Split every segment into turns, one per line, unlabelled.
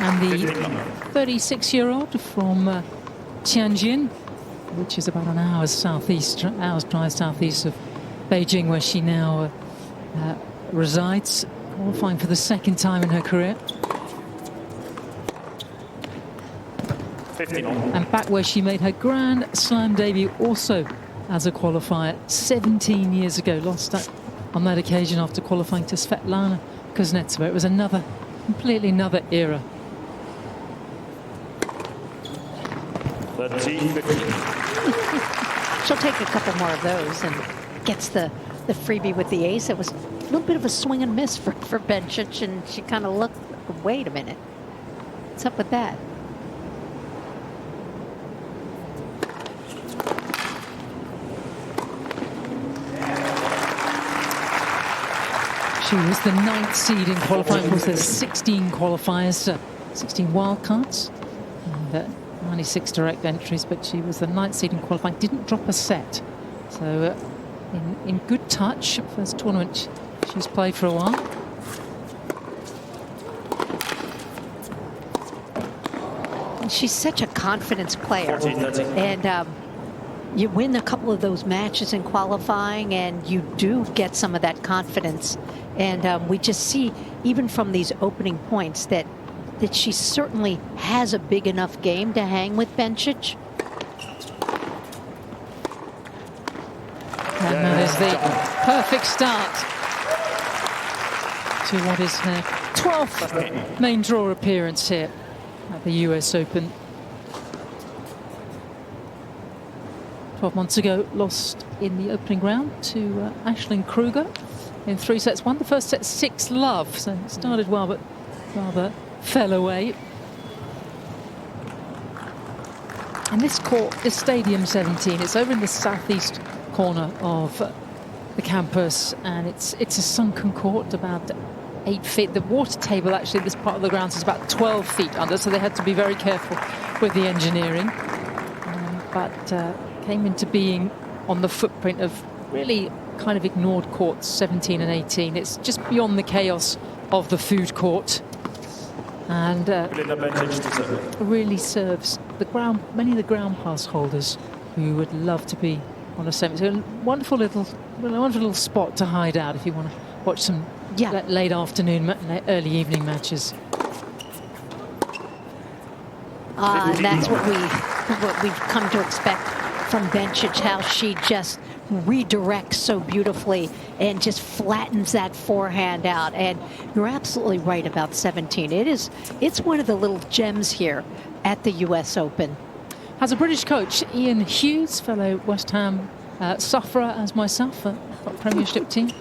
And the 36-year-old from Tianjin, which is about an hour's drive southeast of Beijing, where she now resides, qualifying for the second time in her career.
15.
And back where she made her Grand Slam debut also as a qualifier 17 years ago. Lost that on that occasion after qualifying to Svetlana Kuznetsova. It was completely another era.
13, 15.
She'll take a couple more of those and gets the freebie with the ace. It was a little bit of a swing and miss for Bencic, and she kind of looked, wait a minute, what's up with that?
She was the 9th seed in qualifying. Of course, there's 16 qualifiers, 16 wildcards, and 96 direct entries, but she was the 9th seed in qualifying. Didn't drop a set. So in good touch. First tournament she's played for a while.
And she's such a confidence player.
14, 13.
And you win a couple of those matches in qualifying, and you do get some of that confidence. And we just see, even from these opening points, that she certainly has a big enough game to hang with Bencic.
And that is the perfect start to what is her 12th main draw appearance here at the US Open. 12 months ago, lost in the opening round to Aisling Kruger in 3 sets. Won the first set 6-love, so it started well, but rather fell away. And this court, this Stadium 17, it's over in the southeast corner of the campus, and it's a sunken court, about 8 feet. The water table actually this part of the grounds is about 12 feet under, so they had to be very careful with the engineering. But came into being on the footprint of really kind of ignored courts 17 and 18. It's just beyond the chaos of the food court, and
Belinda Bencic
really serves the ground, many of the ground pass holders who would love to be on a semi. So a wonderful little spot to hide out if you want to watch some late afternoon, early evening matches.
And that's what we've come to expect from Bencic, how she just redirects so beautifully and just flattens that forehand out. And you're absolutely right about 17. It's one of the little gems here at the US Open.
Has a British coach, Ian Hughes, fellow West Ham sufferer as myself, a Premiership team.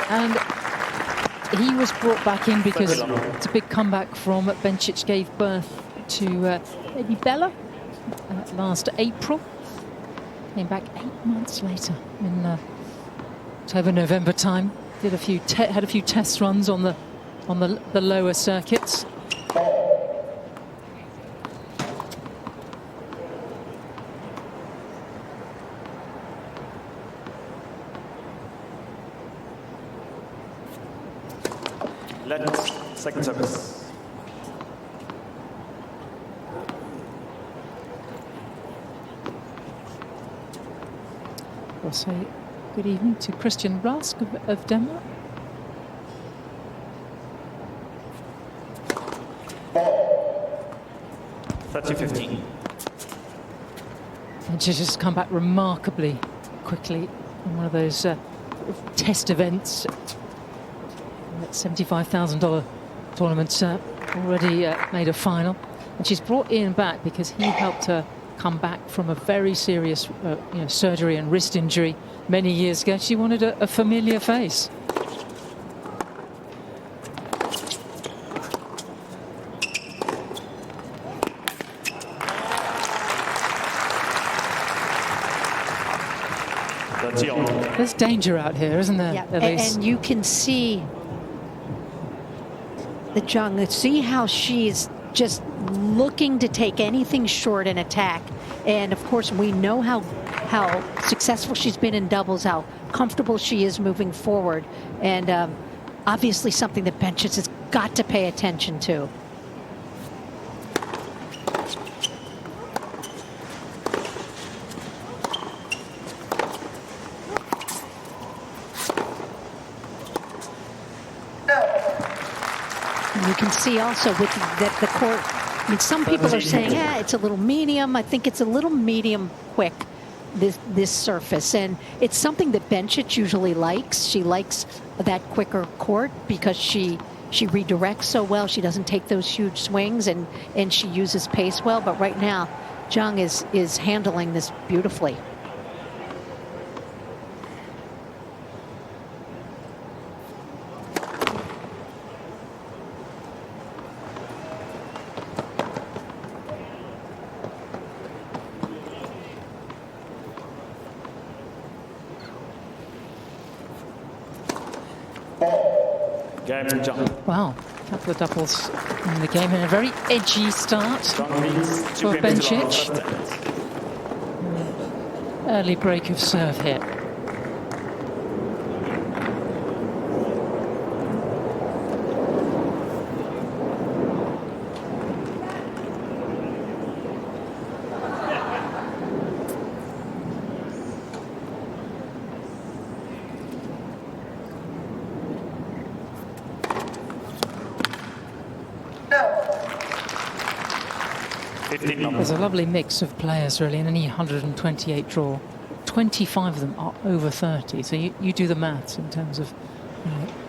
And he was brought back in because it's a big comeback from Bencic. Gave birth to baby Bella last April. Came back 8 months later in October, November time. Did had a few test runs on the lower circuits.
Second service.
We'll say good evening to Christian Rask of Denmark.
$30-15.
And she's just come back remarkably quickly in one of those test events. That $75,000 tournament, already made a final. And she's brought Ian back because he helped her come back from a very serious surgery and wrist injury many years ago. She wanted a familiar face. There's danger out here, isn't there?
Yeah, and you can see the Zhang. See how she's just looking to take anything short and attack. And of course, we know how successful she's been in doubles, how comfortable she is moving forward. And obviously something that Bencic has got to pay attention to. And you can see also with that the court, I mean, some people are saying, it's a little medium. I think it's a little medium quick, this surface. And it's something that Bencic usually likes. She likes that quicker court because she redirects so well. She doesn't take those huge swings, and she uses pace well. But right now, Zhang is handling this beautifully.
Game from Zhang.
Wow, a couple of doubles in the game and a very edgy start
Zhang leads
for
2 games to the
Bencic.
last set.
Early break of serve here. There's a lovely mix of players really in any 128 draw. 25 of them are over 30, so you do the maths in terms of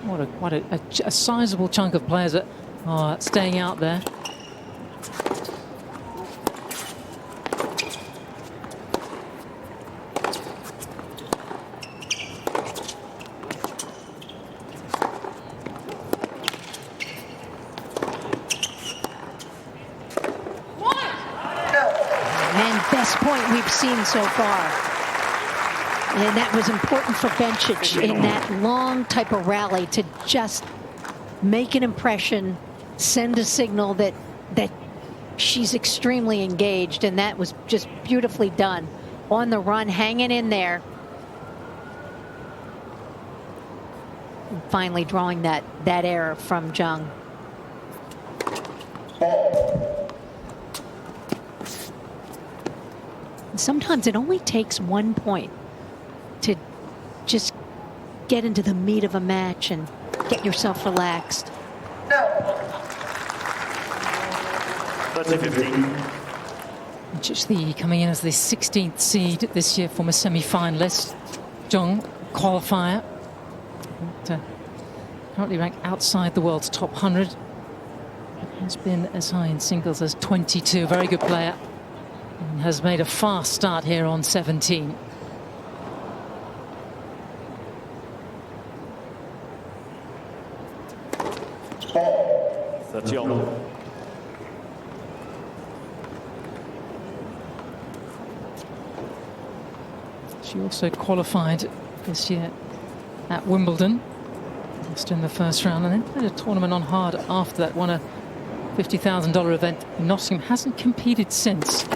what a sizable chunk of players that are staying out there.
Best point we've seen so far. And that was important for Bencic in that long type of rally to just make an impression, send a signal that she's extremely engaged, and that was just beautifully done. On the run, hanging in there. And finally drawing that error from Zhang. Sometimes it only takes 1 point to just get into the meat of a match and get yourself relaxed.
30-15.
Bencic coming in as the 16th seed this year, former semi-finalist. Zhang, qualifier. But, currently ranked outside the world's top 100. Has been as high in singles as 22. Very good player. And has made a fast start here on 17. She also qualified this year at Wimbledon, lost in the first round, and then played a tournament on hard after that. Won a $50,000 event in Nottingham. Hasn't competed since.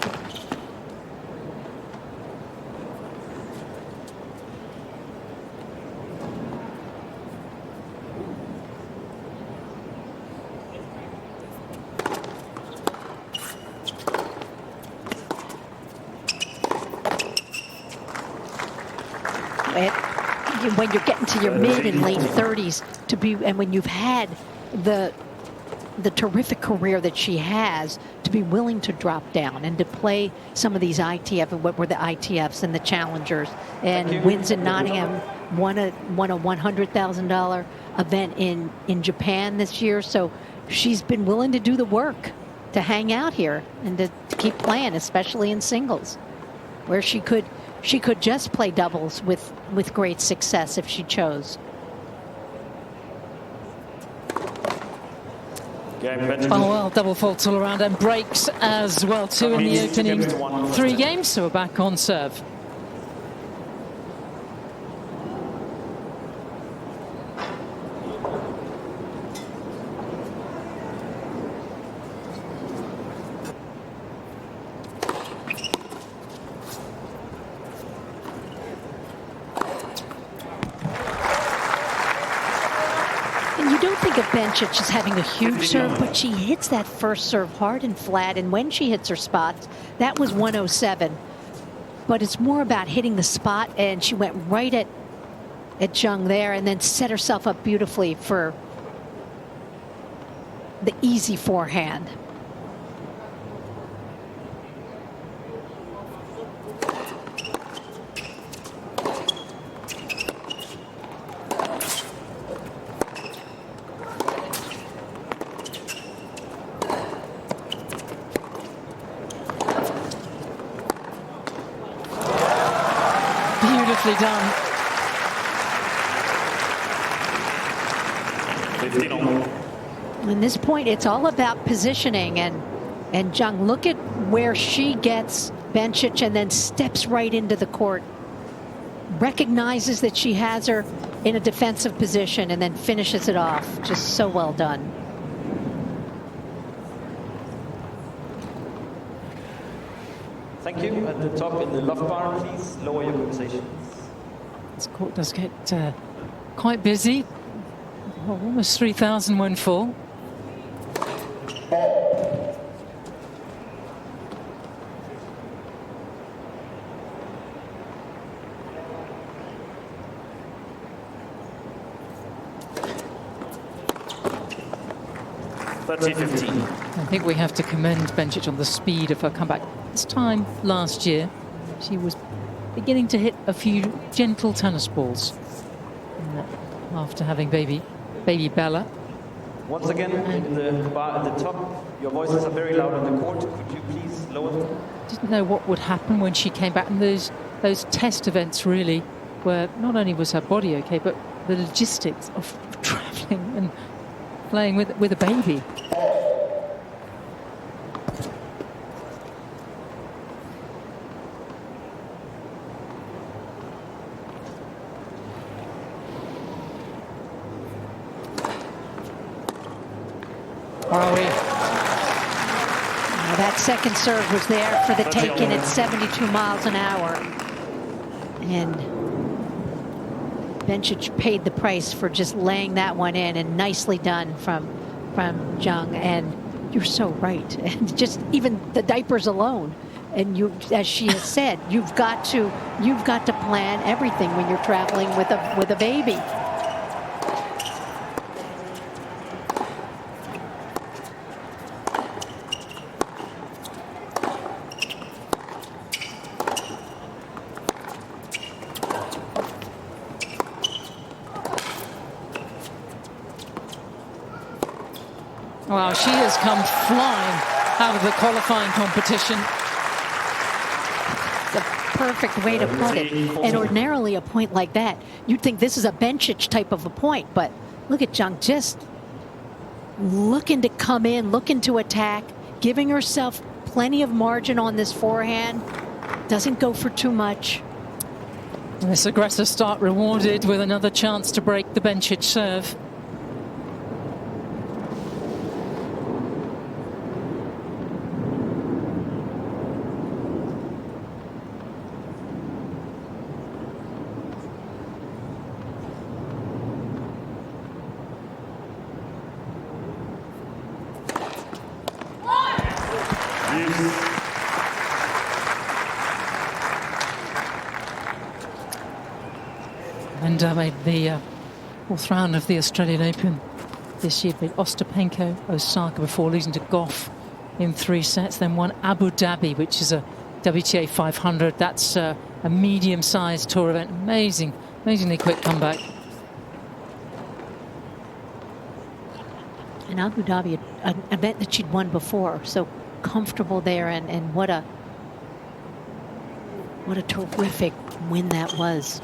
When you're getting to your mid and late 30s and when you've had the terrific career that she has, to be willing to drop down and to play some of these ITF, what were the ITFs and the challengers, and wins in Nottingham, won a $100,000 event in Japan this year. So she's been willing to do the work to hang out here and to keep playing, especially in singles, where she could just play doubles with great success if she chose.
Oh, well, double faults all around and breaks as well, too, in the opening 3 games. So we're back on serve.
think of Bencic as having a huge serve, but she hits that first serve hard and flat. And when she hits her spots, that was 107. But it's more about hitting the spot, and she went right at Zhang there and then set herself up beautifully for the easy forehand.
Beautifully done.
15 all.
At this point, it's all about positioning, and Zhang, look at where she gets Bencic and then steps right into the court, recognizes that she has her in a defensive position and then finishes it off. Just so well done.
Thank you. At the top in the love bar, please lower your conversations.
This court does get quite busy. Well, almost 3,000 when full. I think we have to commend Bencic on the speed of her comeback. This time last year, she was beginning to hit a few gentle tennis balls after having baby Bella.
Once again, in the bar at the top, your voices are very loud on the court. Could you please lower them?
Didn't know what would happen when she came back, and those test events really were, not only was her body okay, but the logistics of traveling and playing with a baby.
Now that second serve was there for the taking at 72 miles an hour. And Bencic paid the price for just laying that one in, and nicely done from Zhang. And you're so right. And just even the diapers alone. And you, as she has said, you've got to plan everything when you're traveling with a baby.
Wow, she has come flying out of the qualifying competition.
The perfect way to put it. And ordinarily a point like that, you'd think this is a Bencic type of a point, but look at Zhang just looking to come in, looking to attack, giving herself plenty of margin on this forehand. Doesn't go for too much.
This aggressive start rewarded with another chance to break the Bencic serve. And made the fourth round of the Australian Open this year. Beat Ostapenko, Osaka before losing to Goff in 3 sets. Then won Abu Dhabi, which is a WTA 500. That's a medium-sized tour event. Amazingly quick comeback.
And Abu Dhabi, an event that she'd won before, so comfortable there, and what a terrific win that was.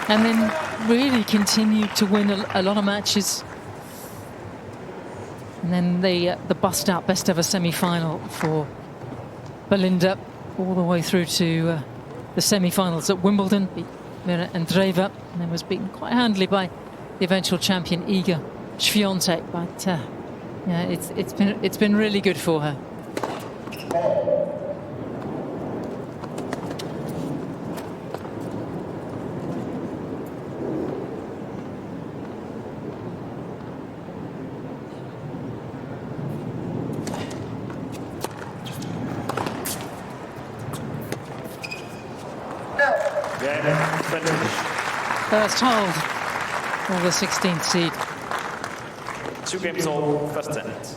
And then really continued to win a lot of matches. And then the bust-out best-ever semi-final for Belinda, all the way through to the semi-finals at Wimbledon. Beat Mira Andreeva, and then was beaten quite handily by the eventual champion Iga Swiatek. But yeah, it's been really good for her. first hold of the 16th seed.
2 games all, first set.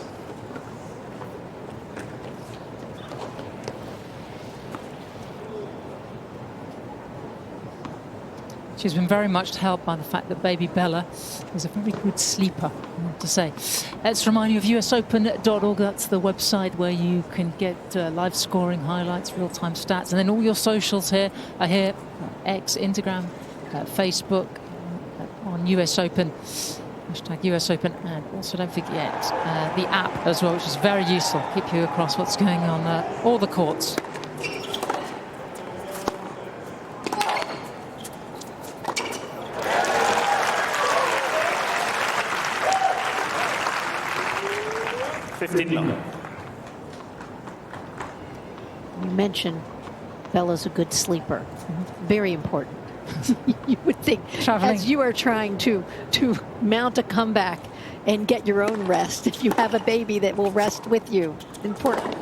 She's been very much helped by the fact that baby Bella is a very good sleeper, I want to say. Let's remind you of usopen.org. That's the website where you can get live scoring, highlights, real-time stats, and then all your socials here are here. X, Instagram, Facebook, on US Open, hashtag US Open, and also don't forget the app as well, which is very useful. Keep you across what's going on all the courts.
Long.
You mentioned Bella's a good sleeper. Very important. You would think,
Traveling.
as you are trying to mount a comeback and get your own rest, if you have a baby that will rest with you, important.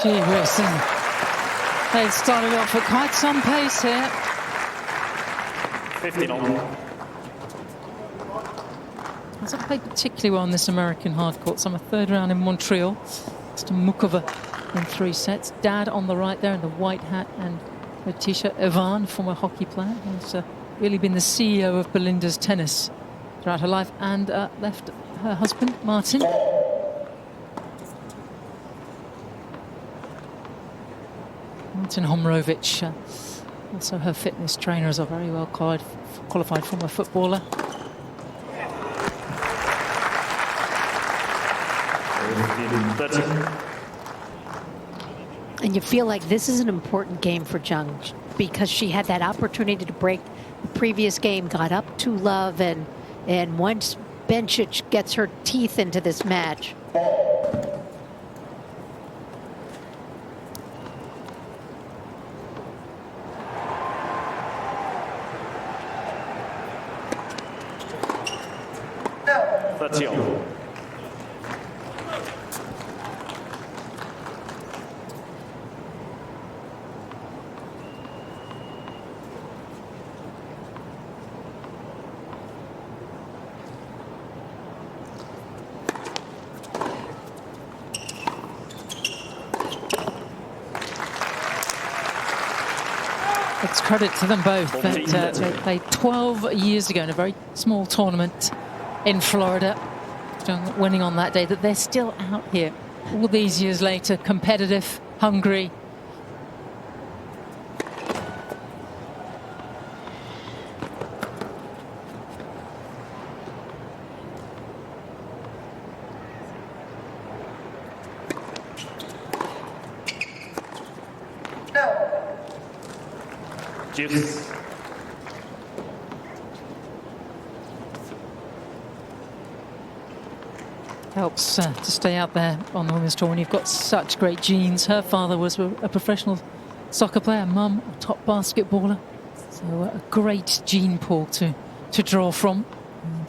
Gee whiz, they've started off at quite some pace here.
15 all.
Hasn't played particularly well on this American hard court. So I'm a third round in Montreal. Mr. Mukova in 3 sets. Dad on the right there in the white hat, and her t-shirt. Ivan, former hockey player, who's really been the CEO of Belinda's tennis throughout her life, and left her husband, Martin. Martin Homrovich, also her fitness trainer, is a very well qualified former footballer.
And you feel like this is an important game for Zhang because she had that opportunity to break the previous game, got up to love, and once Bencic gets her teeth into this match.
It's credit to them both that they played 12 years ago in a very small tournament in Florida, winning on that day, that they're still out here all these years later, competitive, hungry.
Cheers.
Helps to stay out there on the women's tour when you've got such great genes. Her father was a professional soccer player, mum a top basketballer, so a great gene pool to draw from,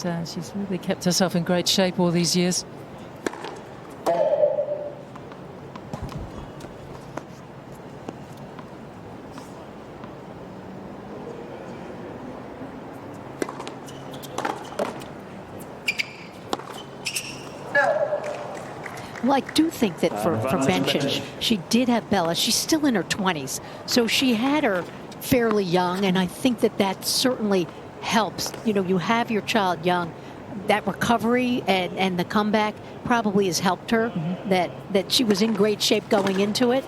and she's really kept herself in great shape all these years.
Well, I do think that for Bencic, she did have Bella. She's still in her 20s, so she had her fairly young, and I think that certainly helps. You know, you have your child young. That recovery and the comeback probably has helped her, that she was in great shape going into it.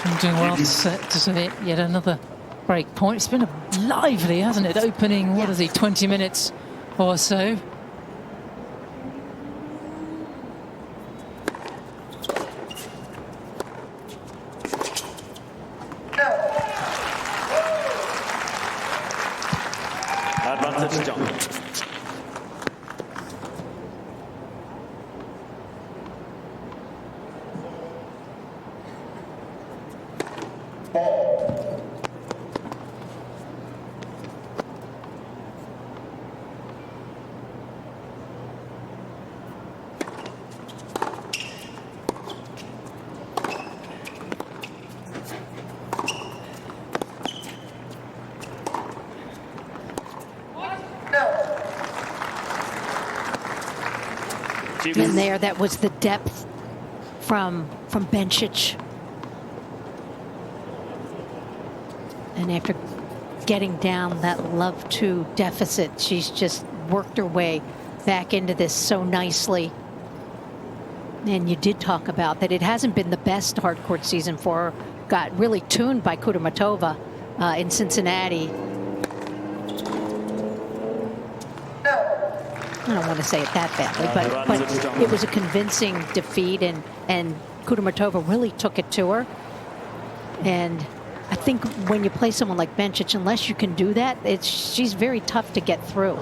I'm doing well to say yet another break point. It's been lively, hasn't it? Opening, what is he, 20 minutes or so.
Advantage Zhang.
And there, that was the depth from Bencic. And after getting down that love 2 deficit, she's just worked her way back into this so nicely. And you did talk about that it hasn't been the best hard court season for her. Got really tuned by Kudermetova in Cincinnati. I don't want to say it that badly, but it was a convincing defeat, and Kudermetova really took it to her. And I think when you play someone like Bencic, unless you can do that, she's very tough to get through.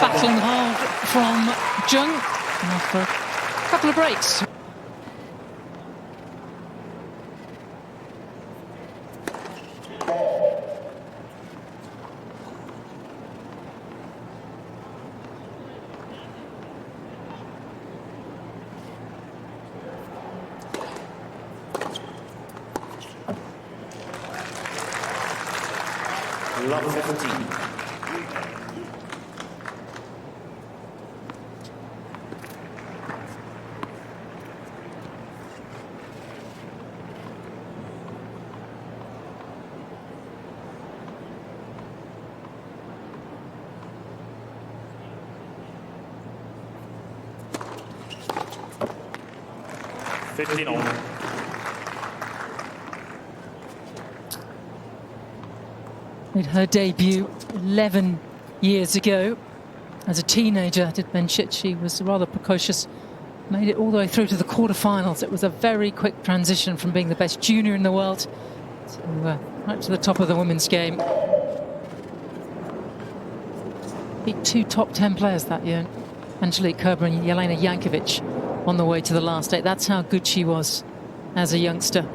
Battling hard from Zhang after a couple of breaks.
Love 15.
Made her debut 11 years ago. As a teenager, did Bencic. She was rather precocious. Made it all the way through to the quarterfinals. It was a very quick transition from being the best junior in the world to right to the top of the women's game. Beat 2 top 10 players that year. Angelique Kerber and Jelena Jankovic on the way to the last 8. That's how good she was as a youngster.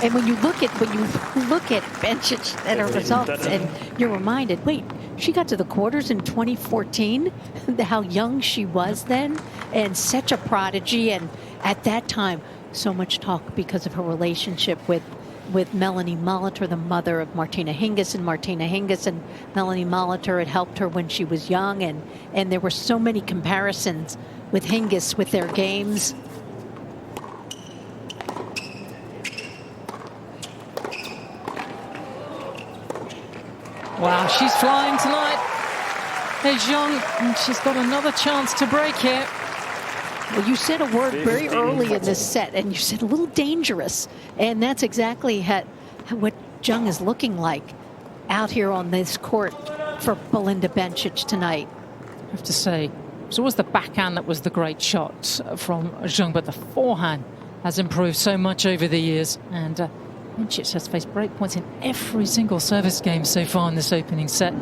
And when you look at Bencic and her results, and you're reminded, wait, she got to the quarters in 2014. How young she was then, and such a prodigy. And at that time, so much talk because of her relationship with Melanie Molitor, the mother of Martina Hingis, and Melanie Molitor had helped her when she was young, and there were so many comparisons with Hingis with their games.
Wow, she's flying tonight. There's Zhang, and she's got another chance to break here.
Well, you said a word very early in this set, and you said a little dangerous. And that's exactly what Zhang is looking like out here on this court for Belinda Bencic tonight.
I have to say, it was always the backhand that was the great shot from Zhang, but the forehand has improved so much over the years. And Bencic has faced break points in every single service game so far in this opening set.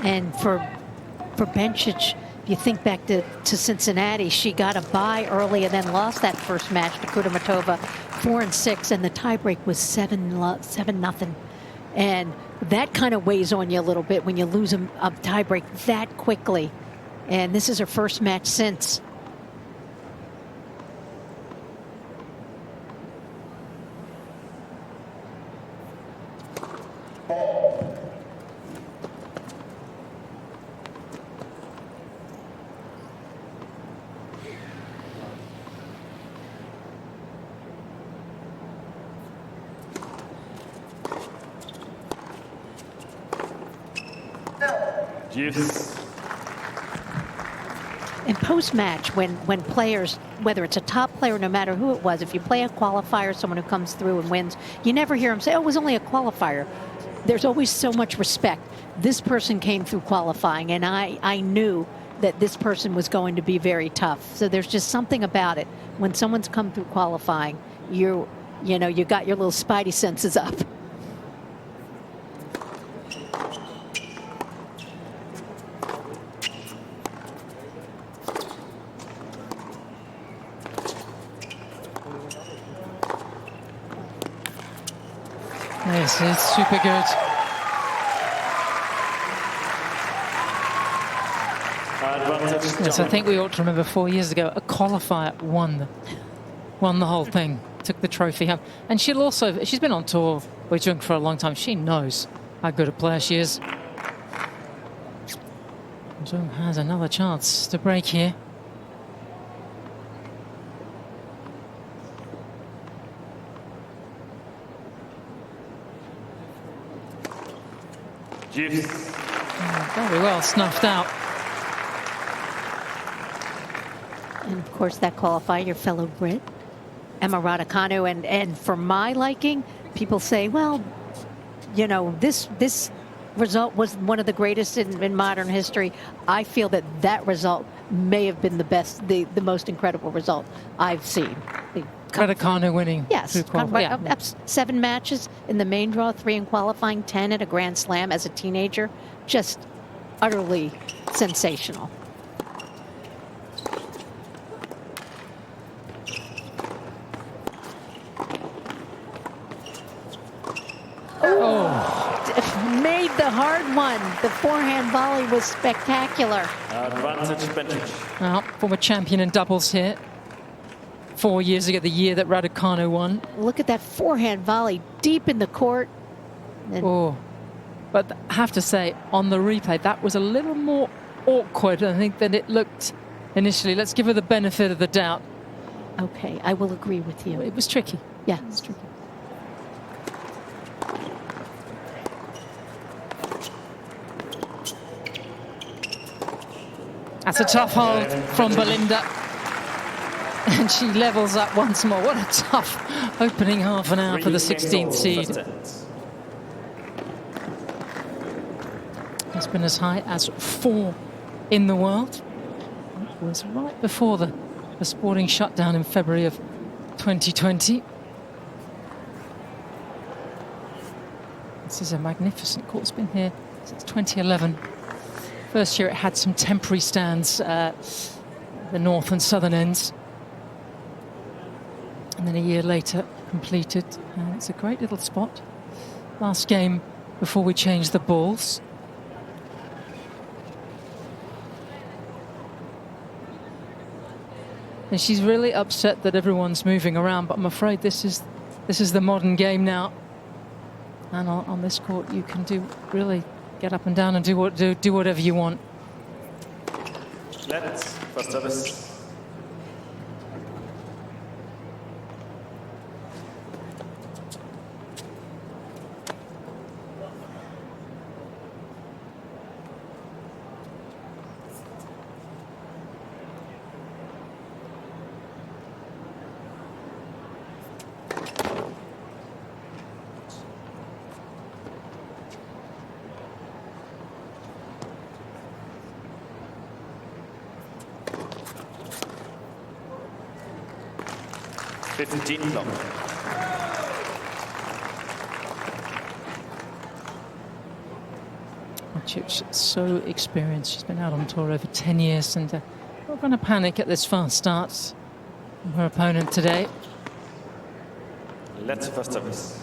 And for Bencic, if you think back to Cincinnati, she got a bye early and then lost that first match to Kudermetova 4-6, and the tiebreak was 7-0. And that kind of weighs on you a little bit when you lose a tiebreak that quickly. And this is her first match since.
Yes.
And post-match, when players, whether it's a top player, no matter who it was, if you play a qualifier, someone who comes through and wins, you never hear them say, oh, it was only a qualifier. there's always so much respect. This person came through qualifying, and I knew that this person was going to be very tough. So there's just something about it. When someone's come through qualifying, you got your little spidey senses up.
This is super good. Yes, I think we ought to remember 4 years ago, a qualifier won the whole thing, took the trophy home. And she's been on tour with Zhang for a long time. She knows how good a player she is. Zhang has another chance to break here. Very well snuffed out.
And of course, that qualifier, your fellow Brit, Emma Raducanu, and for my liking, people say, well, this result was one of the greatest in modern history. I feel that result may have been the best, the most incredible result I've seen.
Raducanu winning.
Yes, 7 matches in the main draw, 3 in qualifying, 10 at a Grand Slam as a teenager. Just utterly sensational. Made the hard one. The forehand volley was spectacular.
Advantage Bencic.
Well, former champion in doubles here. 4 years ago, the year that Raducanu won.
Look at that forehand volley deep in the court.
But I have to say, on the replay, that was a little more awkward, I think, than it looked initially. Let's give her the benefit of the doubt.
Okay, I will agree with you.
It was tricky.
Yeah,
it was tricky. That's a tough hold from Belinda. And she levels up once more. What a tough opening half an hour for the 16th seed. It's been as high as 4 in the world. It was right before the sporting shutdown in February of 2020. This is a magnificent court. It's been here since 2011. First year it had some temporary stands, the north and southern ends. And then a year later, completed. And it's a great little spot. Last game before we changed the balls. And she's really upset that everyone's moving around, but I'm afraid this is the modern game now. And on this court, you can really get up and down and do whatever you want.
Let's first service. Long.
Bencic's so experienced. She's been out on tour over 10 years and not going to panic at this fast start from her opponent today.
Let's first service.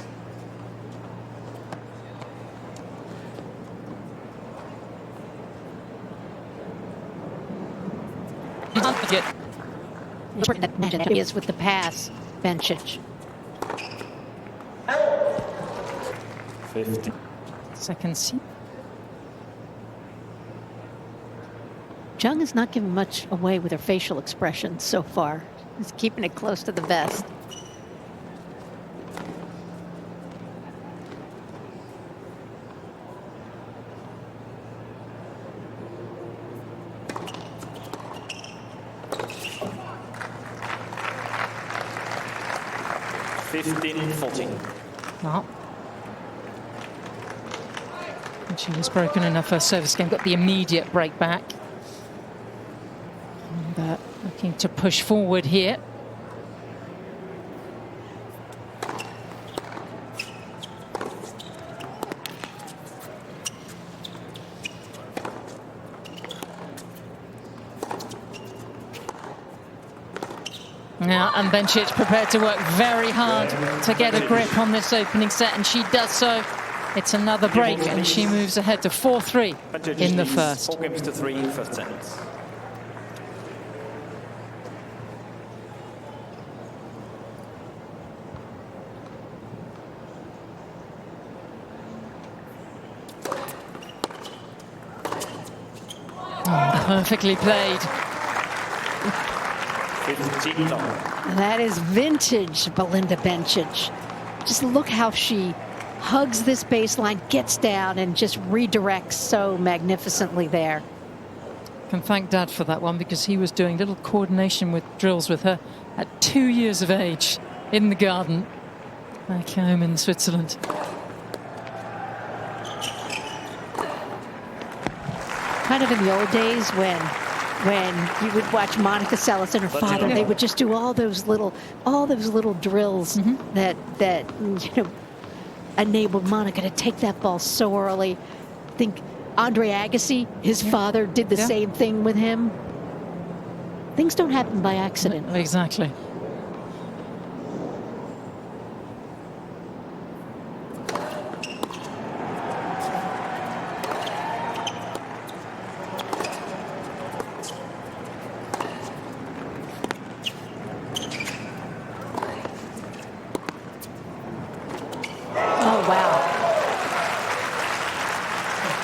Is with the pass, Bencic.
50.
Second seat.
Zhang is not giving much away with her facial expressions so far. She's keeping it close to the vest.
Well,
And she was broken in her first service game, got the immediate break back. And, looking to push forward here. Now, and Bencic prepared to work very hard to get a grip on this opening set, and she does so. It's another break, and she moves ahead to 4-3 in the first.
4 games to 3 first set.
Oh, perfectly played.
15 long.
That is vintage Belinda Bencic. Just look how she hugs this baseline, gets down, and just redirects so magnificently there.
Can thank Dad for that one, because he was doing little coordination with drills with her at 2 years of age in the garden back home in Switzerland.
Kind of in the old days when you would watch Monica Seles and her father, they would just do all those little drills that enabled Monica to take that ball so early. I think Andre Agassi, his father, did the same thing with him. Things don't happen by accident.
Exactly.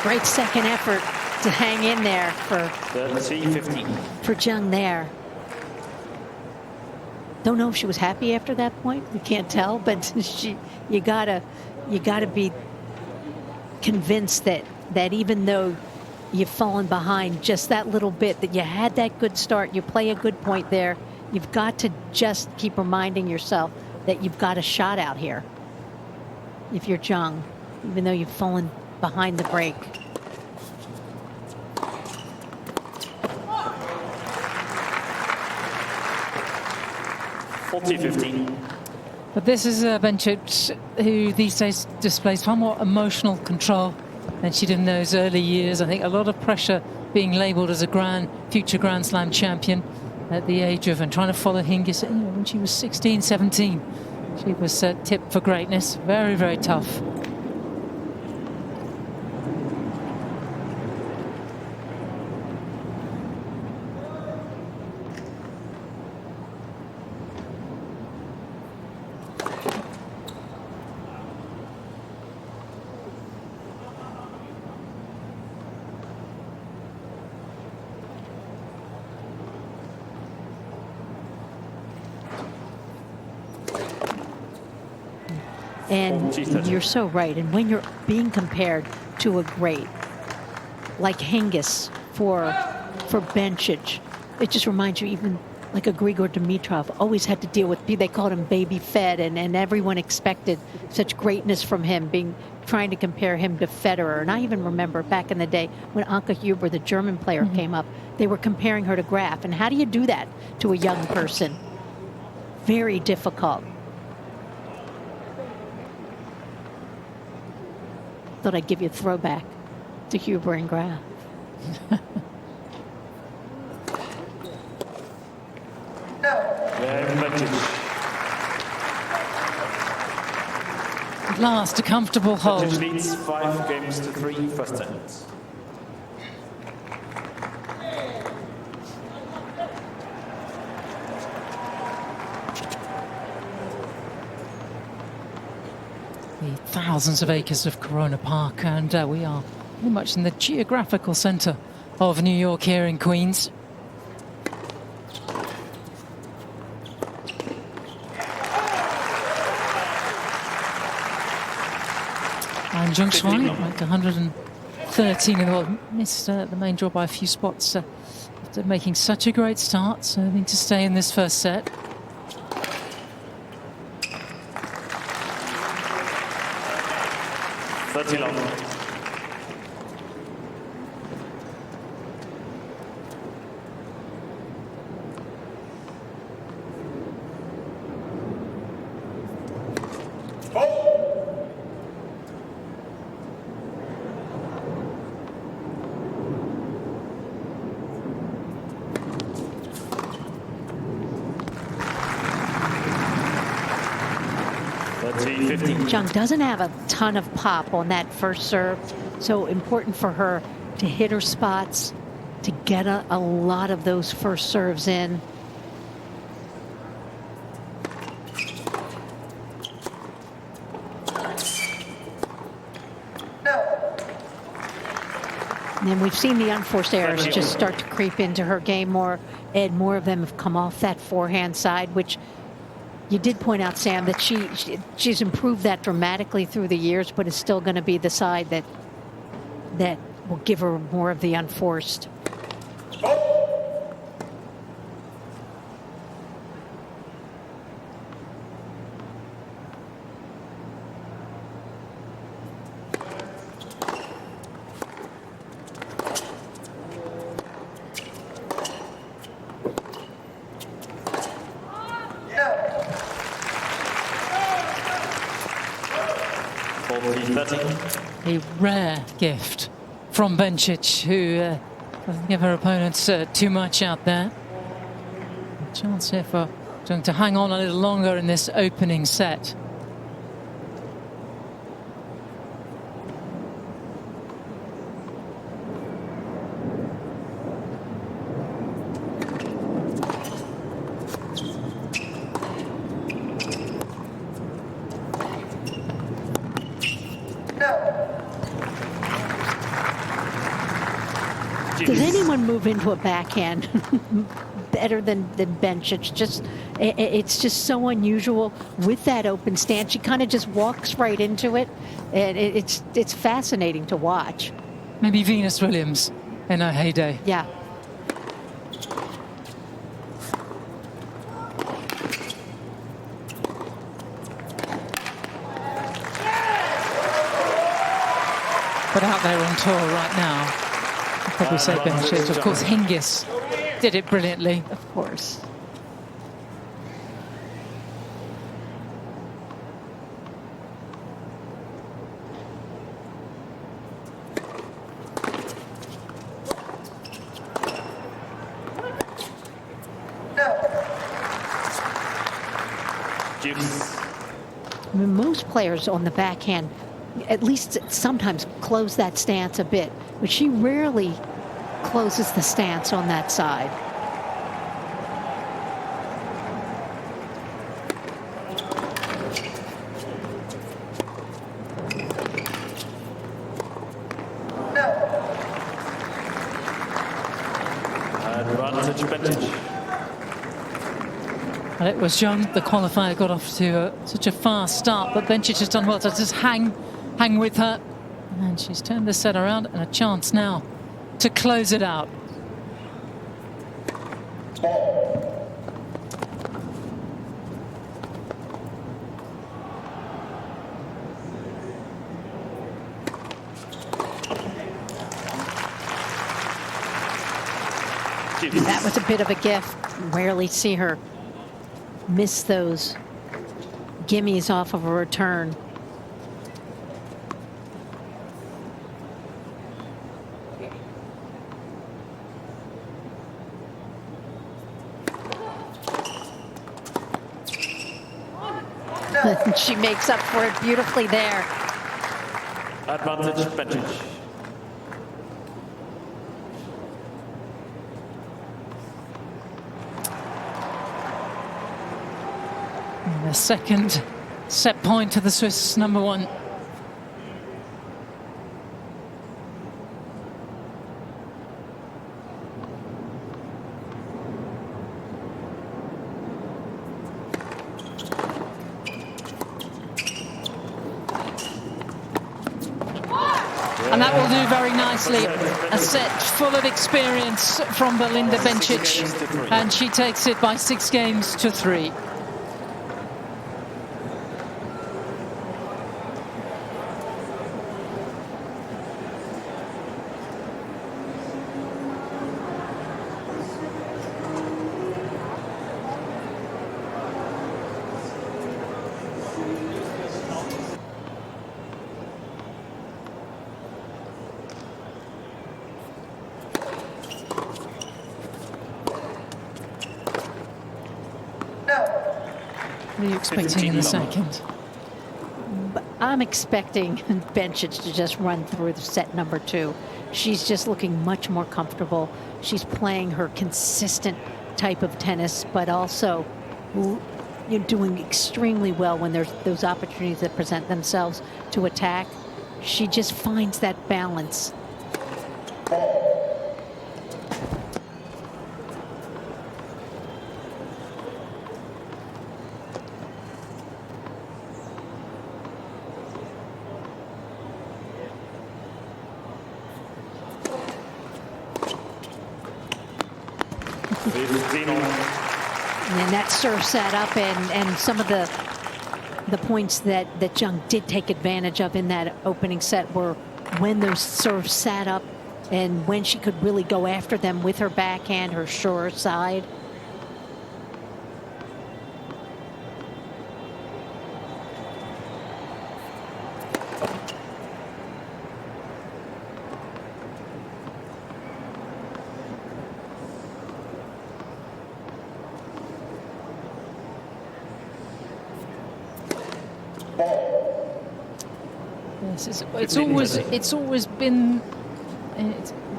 Great second effort to hang in there for
30-15.
for Zhang there. Don't know if she was happy after that point. We can't tell, but you gotta be convinced that even though you've fallen behind just that little bit, that you had that good start, you play a good point there. You've got to just keep reminding yourself that you've got a shot out here. If you're Zhang, even though you've fallen behind the break.
But this is Bencic, who these days displays far more emotional control than she did in those early years. I think a lot of pressure being labelled as a future Grand Slam champion at the age of, and trying to follow Hingis. When she was 16, 17, she was tipped for greatness. Very, very tough.
And you're so right. And when you're being compared to a great like Hingis for Bencic, it just reminds you, even like a Grigor Dimitrov always had to deal with, they called him baby fed, and everyone expected such greatness from him, trying to compare him to Federer. And I even remember back in the day when Anke Huber, the German player, came up, they were comparing her to Graf. And how do you do that to a young person? Very difficult. Thought I'd give you a throwback to Huber and Graf.
At last, a comfortable hold.
Bencic leads 5 games to 3 first sets.
The thousands of acres of Corona Park, and we are pretty much in the geographical center of New York here in Queens. And Zhang Shuai, ranked 113 in the world, missed the main draw by a few spots after making such a great start, serving to stay in this first set.
Zhang doesn't have a ton of pop on that first serve, so important for her to hit her spots, to get a lot of those first serves in. And then we've seen the unforced errors just start to creep into her game more, and more of them have come off that forehand side, which you did point out, Sam, that she's improved that dramatically through the years, but it's still going to be the side that will give her more of the unforced.
A rare gift from Bencic, who doesn't give her opponents too much out there. A chance here for Zhang to hang on a little longer in this opening set.
Does anyone move into a backhand better than Bencic? It's just so unusual with that open stance. She kind of just walks right into it, and it's fascinating to watch.
Maybe Venus Williams in her heyday.
Yeah.
But out there on tour right now, I'd probably say Bencic. Of course, Hingis did it brilliantly.
Of course. I mean, most players on the backhand at least sometimes close that stance a bit, but she rarely closes the stance on that side.
Advantage Bencic.
And it was Zhang, the qualifier, got off to such a fast start, but Bencic has done well to just hang with her. And she's turned the set around, and a chance now to close it out.
That was a bit of a gift. Rarely see her miss those gimmies off of a return. She makes up for it beautifully there.
Advantage Bencic.
And the second set point to the Swiss number one. And that will do very nicely. A set full of experience from Belinda Bencic. And she takes it by 6 games to 3. What are you expecting in the second?
I'm expecting Bencic to just run through the set number 2. She's just looking much more comfortable. She's playing her consistent type of tennis, but also you're doing extremely well when there's those opportunities that present themselves to attack. She just finds that balance. And that serve sat up, and some of the points that Zhang did take advantage of in that opening set were when those serves sat up and when she could really go after them with her backhand, her sure side.
It's always been,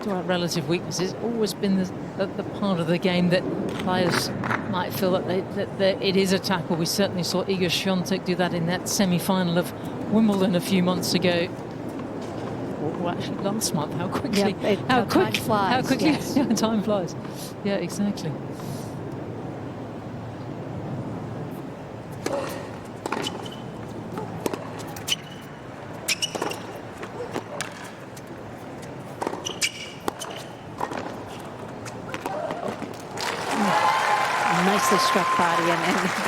to our relative weakness, it's always been the part of the game that players might feel that it is attackable. We certainly saw Iga Świątek do that in that semi-final of Wimbledon a few months ago. Well, actually last month. How quickly?
Yep, how time flies.
How quickly?
Yes.
Yeah, time flies. Yeah, exactly.
Nicely struck body, and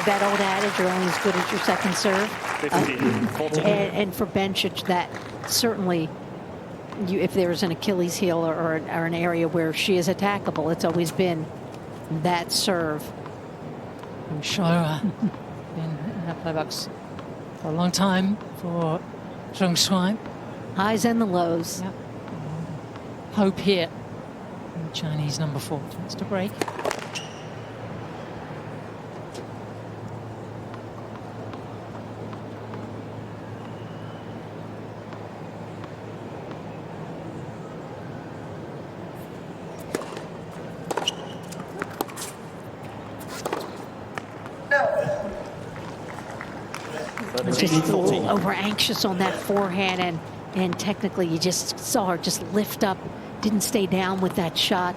that old adage, you're only as good as your second serve.
15, 14.
And for Bencic, that certainly, if there's an Achilles heel or an area where she is attackable, it's always been that serve.
I'm sure been in her playbacks for a long time for Zhang Shuai.
Highs and the lows.
Yep. Hope here. And Chinese number 4 tries to break.
Just a little over anxious on that forehand, and technically you just saw her just lift up, didn't stay down with that shot.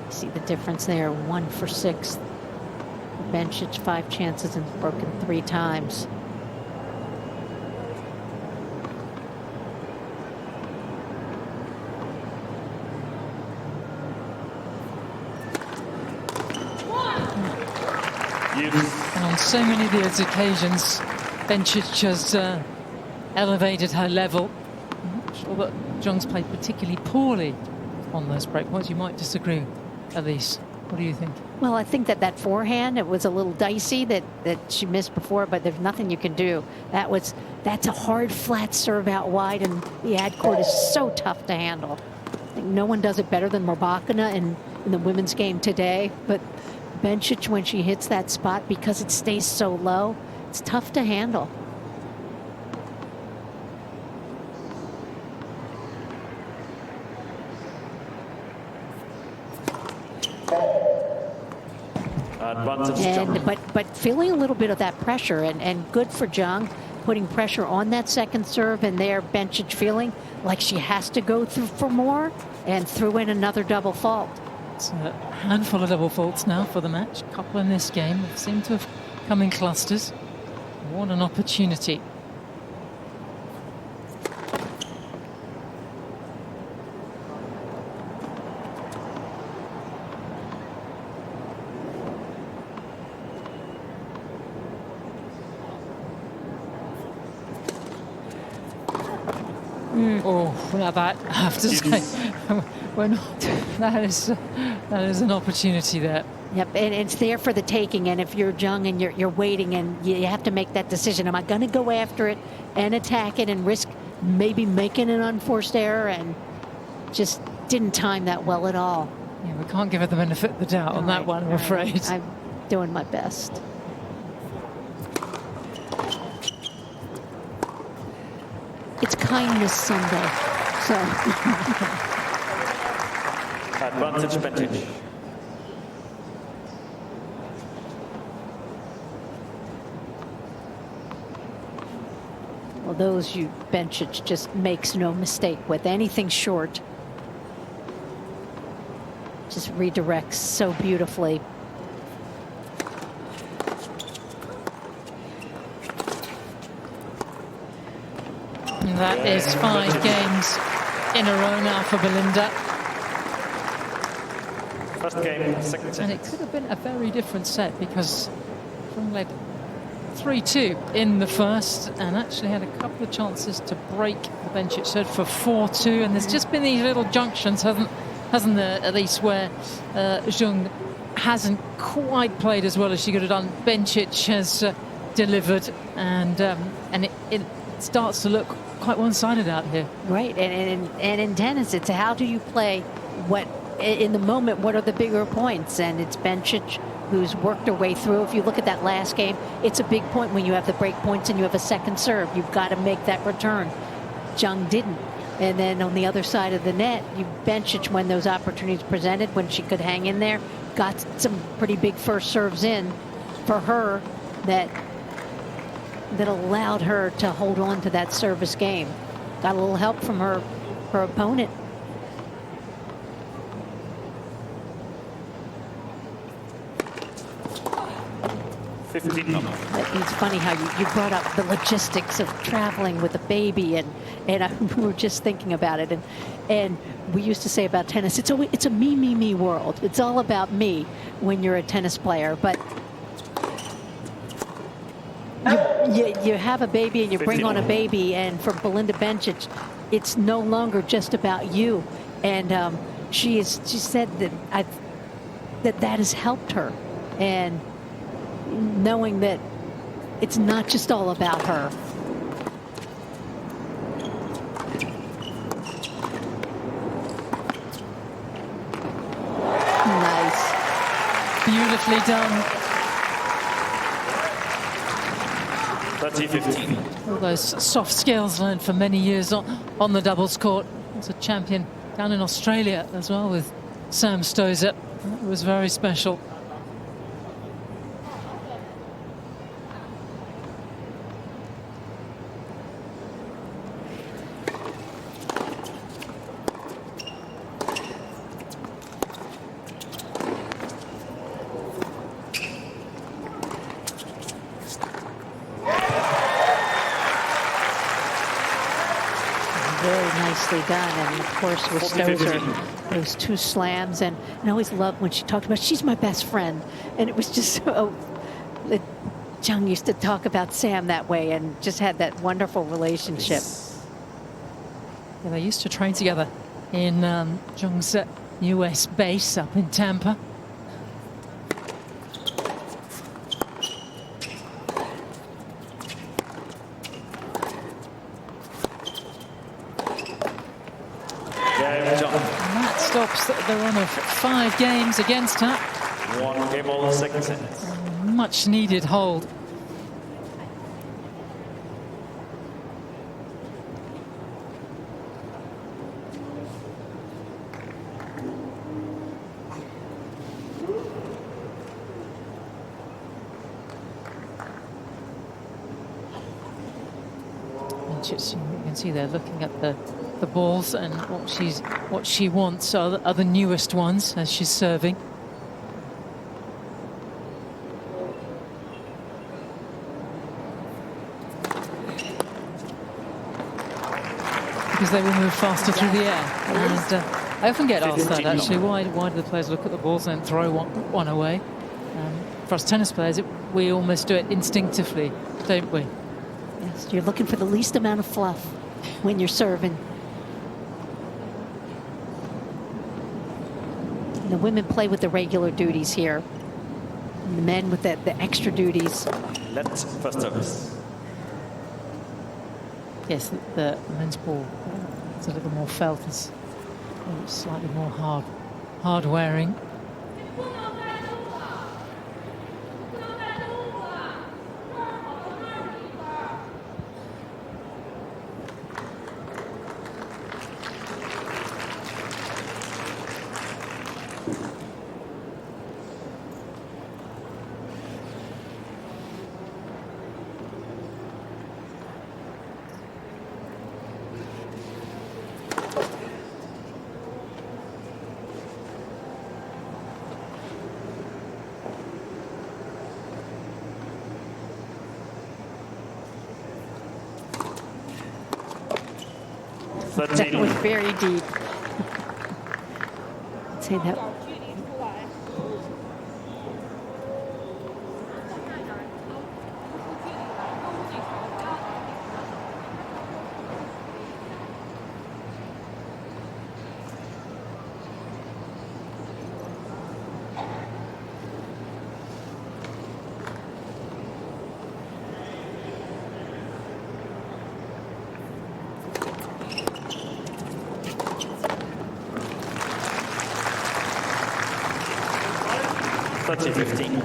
See the difference there, 1 for 6. Bencic 5 chances and broken 3 times.
And on so many of those occasions, Bencic has elevated her level. I'm not sure that Zhang's played particularly poorly on those break points. You might disagree, Elise. What do you think?
Well, I think that forehand, it was a little dicey that she missed before, but there's nothing you can do. That's a hard, flat serve out wide, and the ad court is so tough to handle. I think no one does it better than Rybakina in the women's game today, but Bencic, when she hits that spot, because it stays so low, it's tough to handle. But feeling a little bit of that pressure, and good for Zhang, putting pressure on that second serve, and there Bencic feeling like she has to go through for more, and threw in another double fault.
It's a handful of double faults now for the match. A couple in this game seem to have come in clusters. What an opportunity. Oh, now that, I have to say, we're not, that is an opportunity there.
Yep, and it's there for the taking, and if you're Zhang and you're waiting, and you have to make that decision, am I going to go after it and attack it and risk maybe making an unforced error, and just didn't time that well at all.
Yeah, we can't give her the benefit of the doubt on that one, I'm afraid.
doing my best. It's Kindness Sunday, so.
Advantage Bencic.
Well, those Bencic just makes no mistake with anything short. Just redirects so beautifully.
And that is 5 games in a row now for Belinda.
First game, second set.
And it could have been a very different set because Zhang led 3-2 in the first and actually had a couple of chances to break the Bencic serve for 4-2. And there's just been these little junctions, hasn't there, at least, where Zhang hasn't quite played as well as she could have done. Bencic has delivered, and it starts to look quite one-sided out here.
Right, and in tennis, it's how do you play what in the moment, what are the bigger points? And it's Bencic who's worked her way through. If you look at that last game, it's a big point when you have the break points and you have a second serve. You've got to make that return. Zhang didn't. And then on the other side of the net, Bencic, when those opportunities presented, when she could hang in there, got some pretty big first serves in for her that allowed her to hold on to that service game. Got a little help from her opponent. It's funny how you brought up the logistics of traveling with a baby, and we were just thinking about it, and we used to say about tennis, it's a me world. It's all about me when you're a tennis player, but you have a baby and you bring on a baby, and for Belinda Bencic, it's no longer just about you, and she said that has helped her, and knowing that it's not just all about her. Nice.
Beautifully done.
30-15.
All those soft skills learned for many years on the doubles court. As a champion down in Australia as well with Sam Stosur. That was very special.
Nicely done, and of course with Stosur, those 2 slams, and I always loved when she talked about she's my best friend, and it was just so. Zhang used to talk about Sam that way, and just had that wonderful relationship.
Yeah, they used to train together in Zhang's US base up in Tampa. Stops the run of 5 games against her.
1 game all, second set.
Much needed hold. And just, you can see they're looking at the balls and what she wants are the newest ones as she's serving. Because they will move faster through the air. And I often get asked that actually, why do the players look at the balls and throw one away? For us tennis players, we almost do it instinctively, don't we?
Yes, you're looking for the least amount of fluff when you're serving. The women play with the regular duties here. And the men with the extra duties.
Let's first service.
Yes, the men's ball is a little more felt. It's slightly more hard wearing.
That
13.
was very deep. I'd say that.
Thirty 15.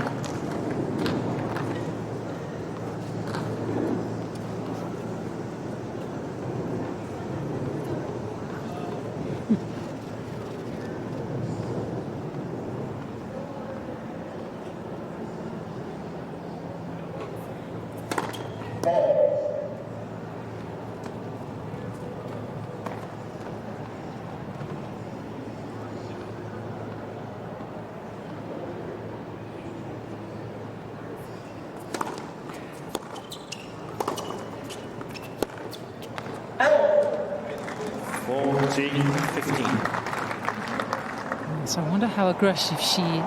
So I wonder how aggressive she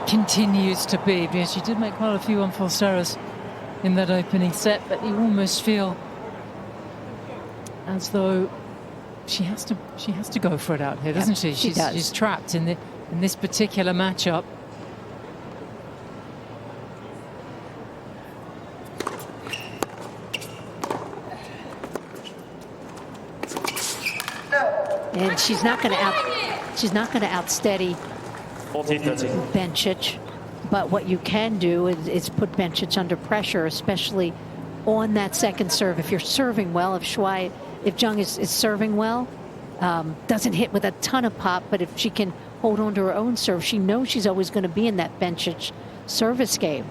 continues to be, because she did make quite a few unforced errors in that opening set, but you almost feel as though she has to go for it out here, doesn't she?
She does.
She's trapped in this particular matchup.
And she's not going to outsteady
14-13.
Bencic, but what you can do is put Bencic under pressure, especially on that second serve. If you're serving well, if Zhang is serving well, doesn't hit with a ton of pop, but if she can hold on to her own serve, she knows she's always going to be in that Bencic service game.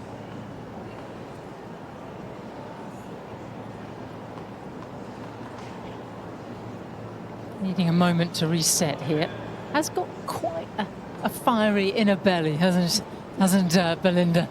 Needing a moment to reset here. Has got quite a fiery inner belly, hasn't Belinda?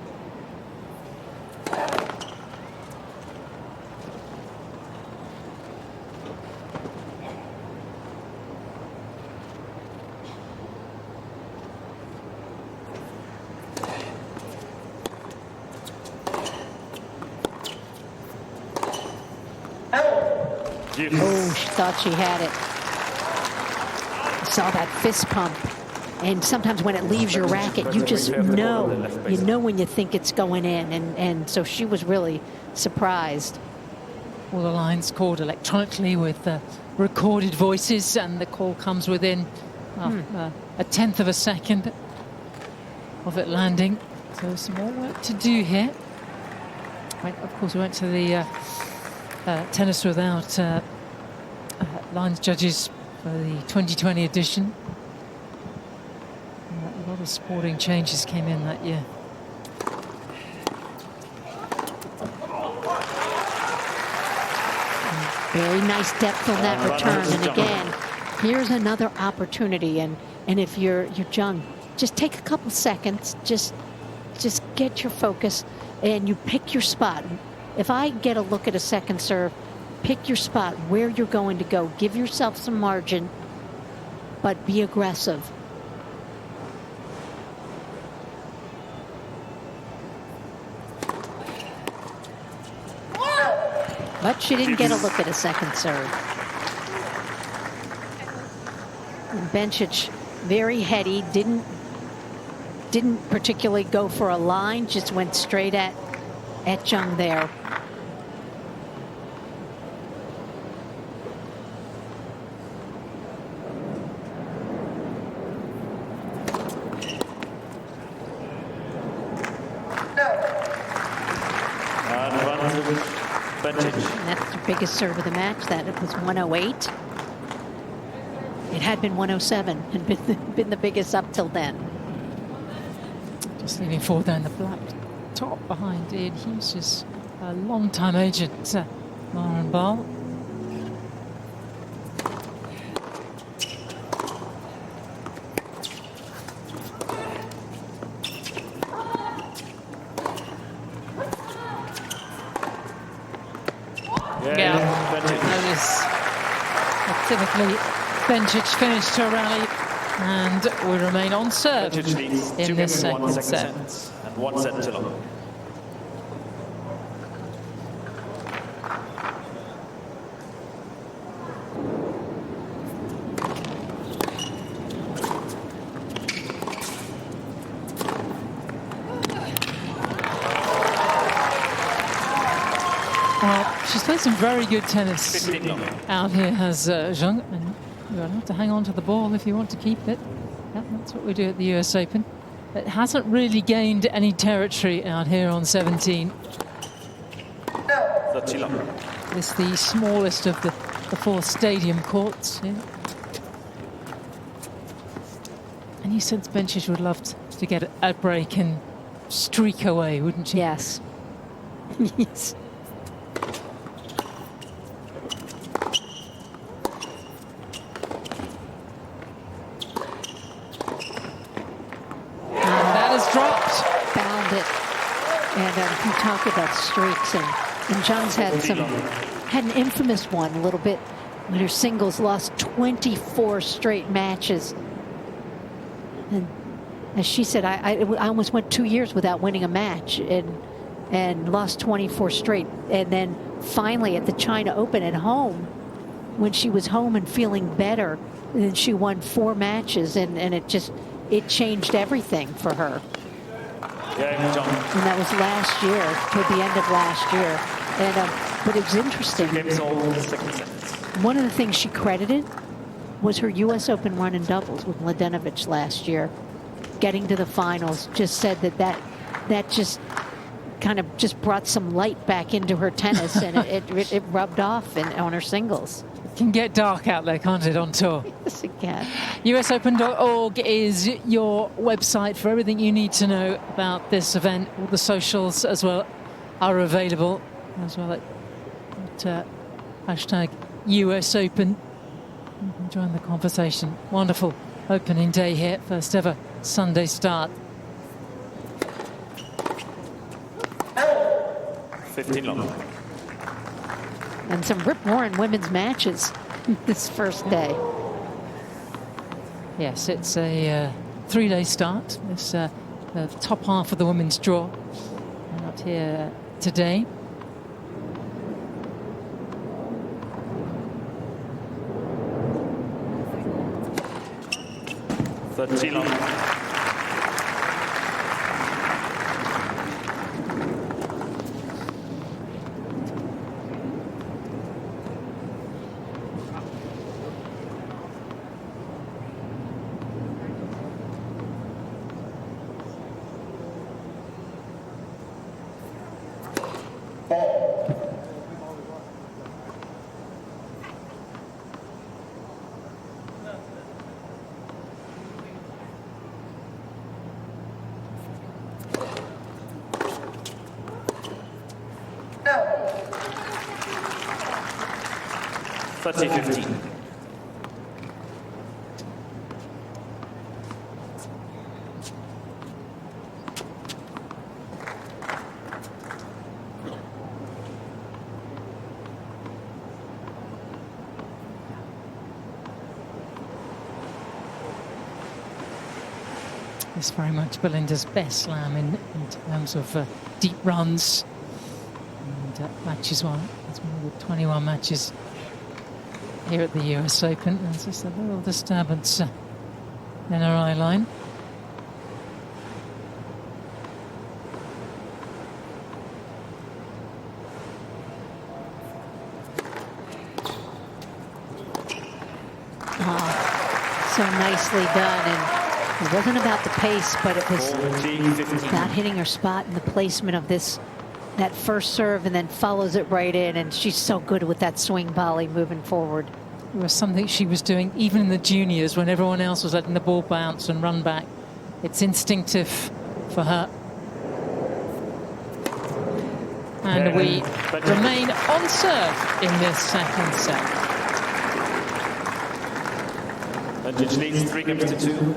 Oh, she thought she had it. Saw that fist pump, and sometimes when it leaves your racket, you just know when you think it's going in, and so she was really surprised.
All the lines called electronically with recorded voices, and the call comes within a tenth of a second of it landing. So some more work to do here. Of course, we went to the tennis without lines judges for the 2020 edition. A lot of sporting changes came in that year.
Very nice depth on that return. And again, here's another opportunity. And if you're Zhang, just take a couple seconds, just get your focus, and you pick your spot. If I get a look at a second serve, pick your spot where you're going to go. Give yourself some margin, but be aggressive. But she didn't get a look at a second serve. And Bencic, very heady, didn't particularly go for a line, just went straight at Zhang there. And that's the biggest serve of the match. That it was 108. It had been 107 and been the biggest up till then.
Just leaving forward there in the black top behind Ian Hughes' a long-time agent, Lauren Ball. Typically, Bencic finished her rally, and we remain on serve
Bencic leads
in
2
this
games, 1
second
second
set.
set, and 1 set to love.
Well, she's played some very good tennis
15 love.
out here, has Zhang, and you're allowed to hang on to the ball if you want to keep it. Yeah, that's what we do at the US Open. It hasn't really gained any territory out here on 17.
30 love.
It's the smallest of the 4 stadium courts here. And you sense Bencic would love to get a break and streak away, wouldn't she?
Yes. Yes.
That is dropped.
Found it. And you talk about streaks, and Zhang's had an infamous one a little bit when her singles lost 24 straight matches. And as she said, I almost went 2 years without winning a match and lost 24 straight. And then finally at the China Open at home, when she was home and feeling better, then she won 4 matches, and it changed everything for her.
Yeah, John.
And that was last year, toward the end of last year. And but it was interesting.
Games all second set.
One of the things she credited was her U.S. Open run in doubles with Mladenovic last year. Getting to the finals, just said that just kind of just brought some light back into her tennis, and it rubbed off on her singles.
It can get dark out there, can't it, on tour?
Yes, it can.
USOpen.org is your website for everything you need to know about this event. All the socials as well are available as well at hashtag US Open. You can join the conversation. Wonderful opening day here, first ever Sunday start.
15 love.
And some rip-roaring women's matches this first day.
Yes, it's a 3-day start. It's the top half of the women's draw out here today.
Love. Let's say 15.
It's very much Belinda's best slam in terms of deep runs and matches won. It's one of the 21 matches here at the US Open. There's just a little disturbance in her eye line.
So nicely done. And it wasn't about the pace, but it was about hitting her spot and the placement of that first serve, and then follows it right in. And she's so good with that swing volley moving forward.
It was something she was doing even in the juniors when everyone else was letting the ball bounce and run back. It's instinctive for her. And we remain on serve in this second set.
Bencic leads 3 games to 2.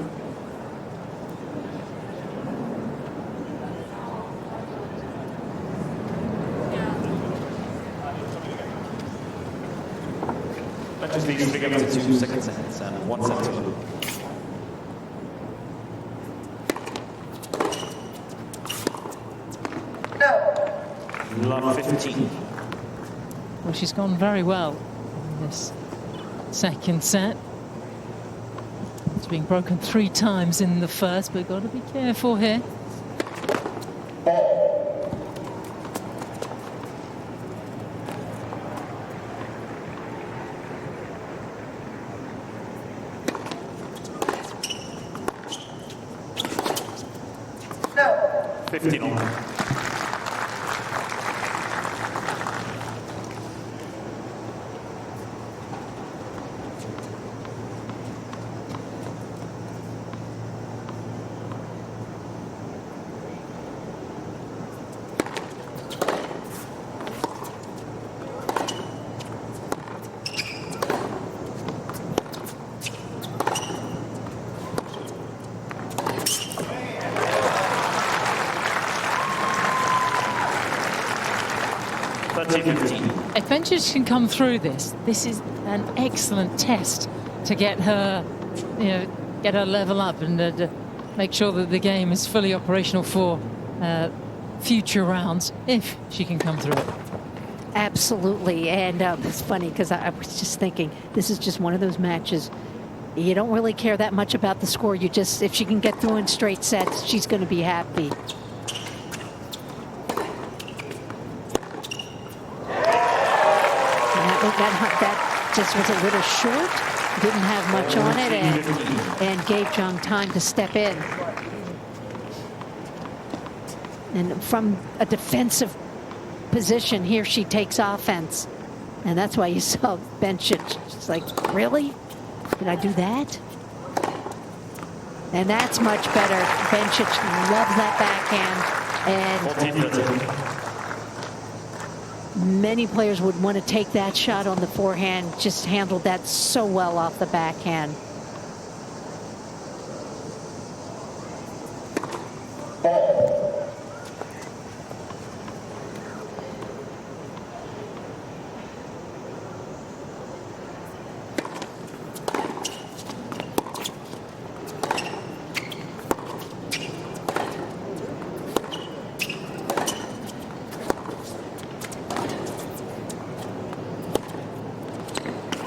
That just leaves 3 games to 2 second sets and 1 set to love. Love 15.
Well, she's gone very well in this second set. It's been broken 3 times in the first, but got to be careful here.
No. 15 on.
If Bencic can come through this is an excellent test to get her, get her level up and make sure that the game is fully operational for future rounds, if she can come through it.
Absolutely, and it's funny because I was just thinking, this is just one of those matches. You don't really care that much about the score. You just, if she can get through in straight sets, she's going to be happy. That just was a little short, didn't have much on it, and gave Zhang time to step in. And from a defensive position, here she takes offense. And that's why you saw Bencic. It's like, really? Did I do that? And that's much better. Bencic loves that backhand. And many players would want to take that shot on the forehand. Just handled that so well off the backhand.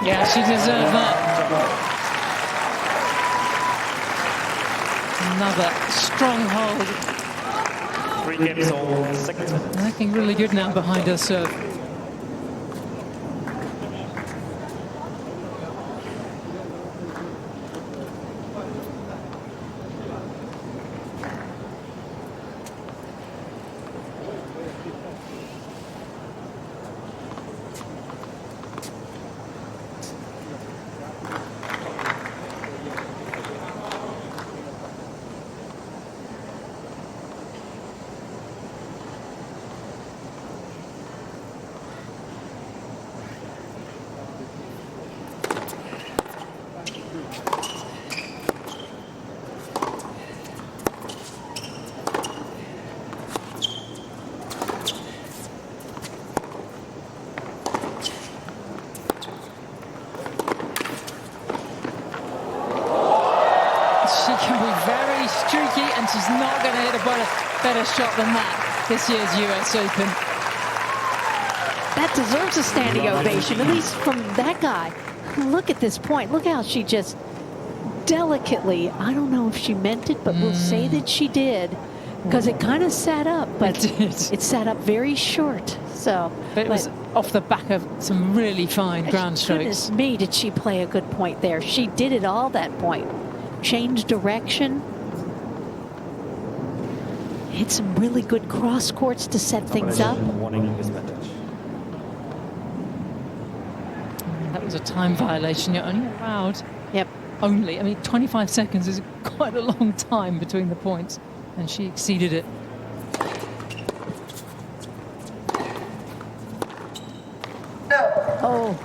Yeah, she deserved that. Another strong hold.
3 games all second set.
Looking really good now behind her serve. And she's not going to hit a better shot than that this year's US Open.
That deserves a standing ovation, at least from that guy. Look at this point. Look how she just delicately, I don't know if she meant it, but we'll say that she did, because it kind of sat up, but it sat up very short. So,
but it was off the back of some really fine ground strokes.
Goodness me, did she play a good point there. She did it all that point. Changed direction. Hit some really good cross courts to set things up.
That was a time violation. You're only allowed.
Yep.
Only. I mean, 25 seconds is quite a long time between the points, and she exceeded it.
Oh.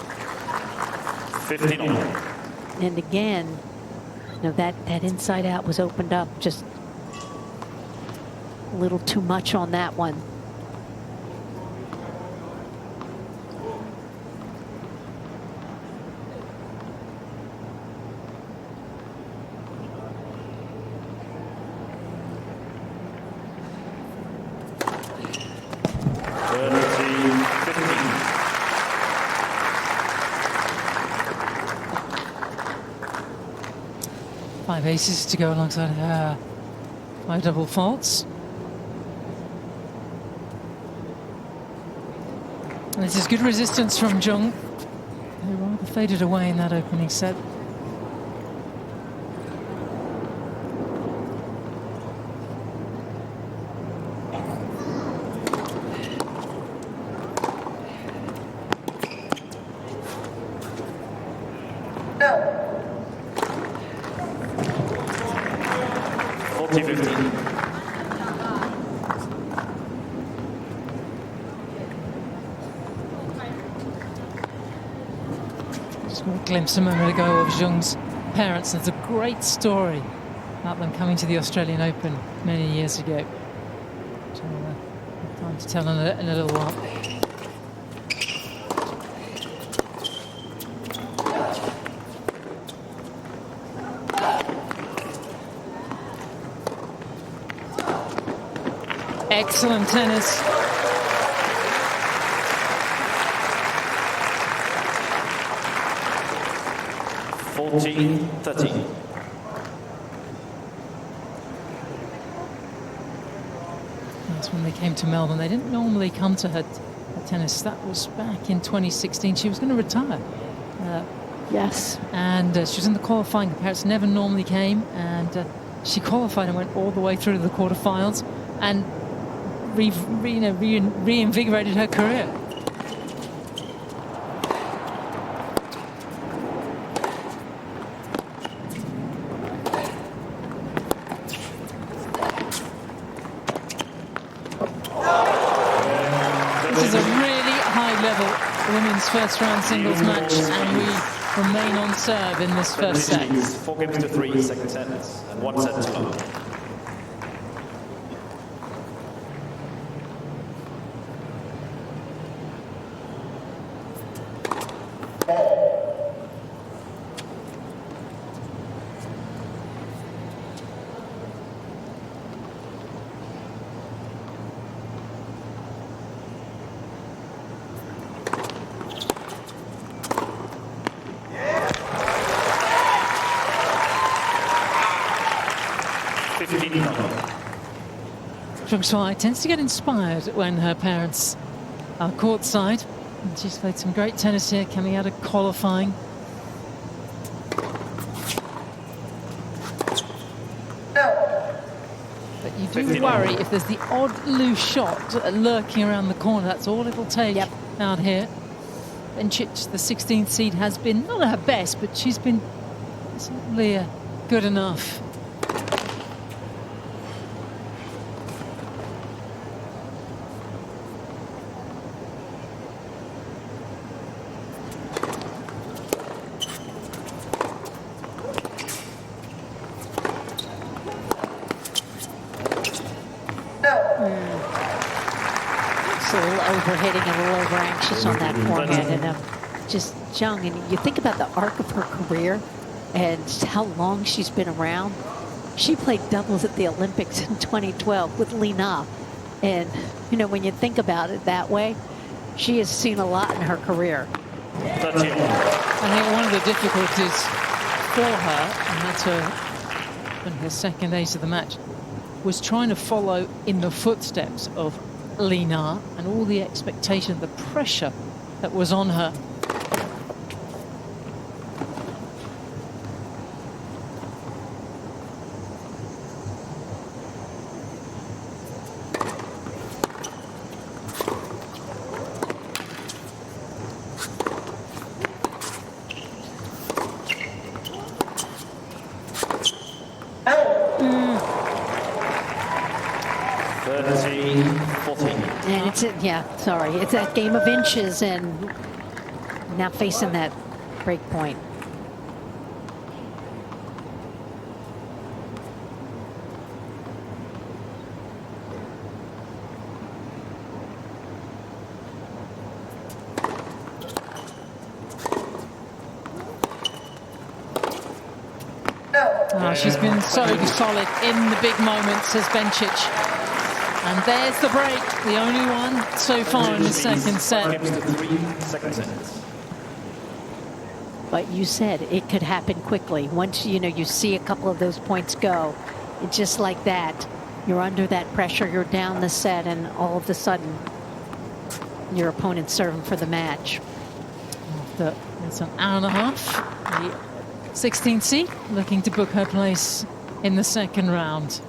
15 on.
And again, that inside out was opened up just a little too much on that one.
5 aces to go alongside her 5 double faults. And this is good resistance from Zhang. They rather faded away in that opening set. Just got a glimpse a moment ago of Zhang's parents. There's a great story about them coming to the Australian Open many years ago. Which I'll have time to tell in a little while. Excellent tennis.
14-13.
That's when they came to Melbourne. They didn't normally come to her tennis. That was back in 2016. She was going to retire.
Yes.
And she was in the qualifying. Her parents never normally came. And she qualified and went all the way through to the quarterfinals. And reinvigorated her career. This is a really high-level women's first-round singles match, and we remain on serve in this first set.
4 games to 3, second set, and 1 set to love.
Shuai tends to get inspired when her parents are courtside. And she's played some great tennis here coming out of qualifying. But you do worry if there's the odd loose shot lurking around the corner. That's all it'll take out here. Bencic, the 16th seed, has been not at her best, but she's been certainly good enough.
A little overhitting, a little over anxious on that forehand, and just Zhang. And you think about the arc of her career and how long she's been around. She played doubles at the Olympics in 2012 with Li Na, and you know, when you think about it that way, she has seen a lot in her career.
I think one of the difficulties for her, and that's her second ace of the match, was trying to follow in the footsteps of Li Na and all the expectation, the pressure that was on her.
And it's it's that game of inches, and now facing that break point.
Oh, she's been so solid in the big moments, says Bencic. And there's the break, the only one so far in the second set.
But you said it could happen quickly. Once, you know, you see a couple of those points go, it's just like that. You're under that pressure, you're down the set, and all of a sudden, your opponent's serving for the match.
After it's an hour and a half, the 16th seed looking to book her place in the second round.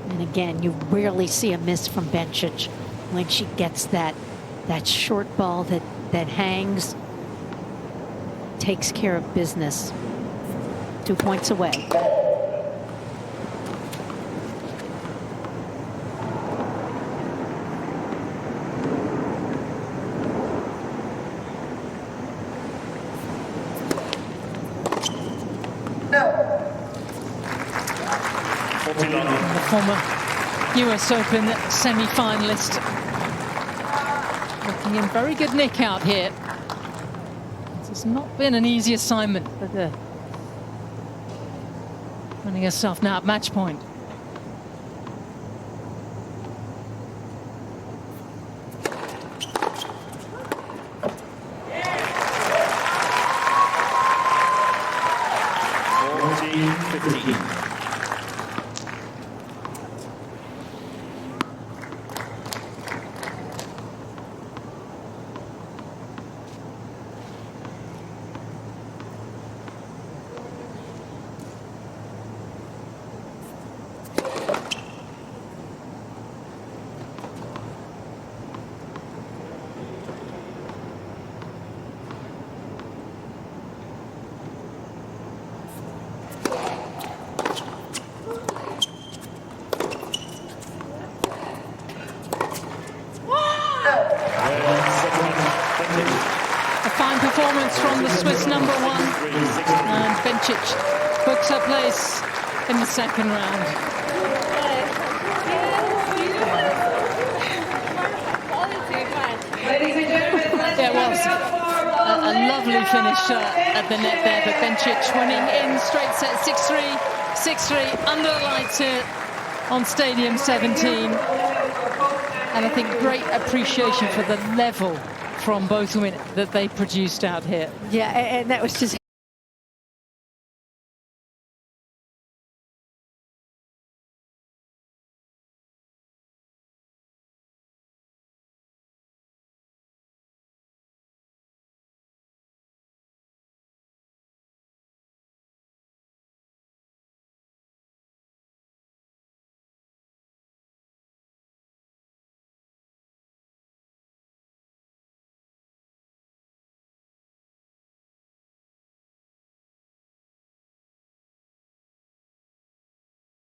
And again, you rarely see a miss from Bencic when she gets that short ball that hangs, takes care of business. 2 points away.
The former US Open semi-finalist looking in very good nick out here. This has not been an easy assignment, but finding herself now at match point. Performance from the Swiss number one, and Bencic books her place in the second round. Yeah, it was a lovely finish at the net there, but Bencic winning in straight set 6-3, 6-3 under the lights here on Stadium 17. And I think great appreciation for the level from both women that they produced out here.
Yeah, and that was just